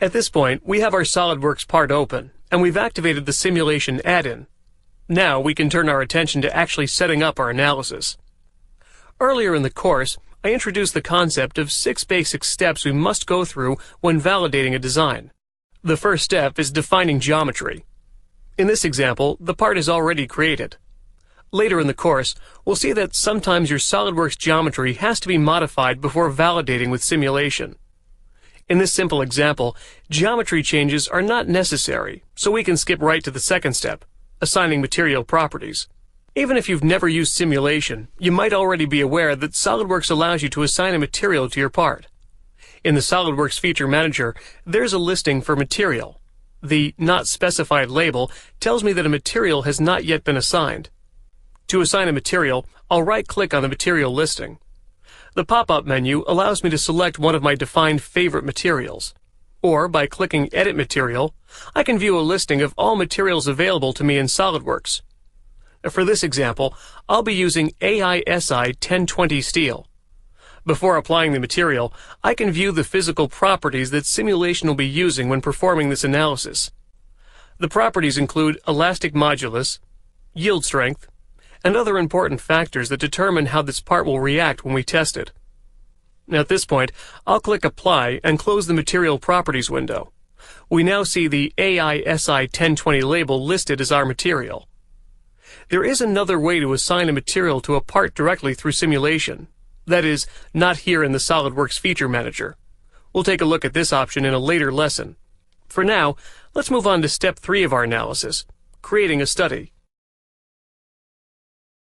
At this point, we have our SOLIDWORKS part open, and we've activated the simulation add-in. Now we can turn our attention to actually setting up our analysis. Earlier in the course, I introduced the concept of 6 basic steps we must go through when validating a design. The first step is defining geometry. In this example, the part is already created. Later in the course, we'll see that sometimes your SOLIDWORKS geometry has to be modified before validating with simulation. In this simple example, geometry changes are not necessary, so we can skip right to the second step, assigning material properties. Even if you've never used simulation, you might already be aware that SOLIDWORKS allows you to assign a material to your part. In the SOLIDWORKS Feature Manager, there's a listing for material. The Not Specified label tells me that a material has not yet been assigned. To assign a material, I'll right-click on the material listing. The pop-up menu allows me to select one of my defined favorite materials. Or, by clicking Edit Material, I can view a listing of all materials available to me in SOLIDWORKS. For this example, I'll be using AISI 1020 steel. Before applying the material, I can view the physical properties that simulation will be using when performing this analysis. The properties include elastic modulus, yield strength, and other important factors that determine how this part will react when we test it. Now at this point, I'll click Apply and close the Material Properties window. We now see the AISI 1020 label listed as our material. There is another way to assign a material to a part directly through simulation. That is, not here in the SOLIDWORKS Feature Manager. We'll take a look at this option in a later lesson. For now, let's move on to Step 3 of our analysis, creating a study.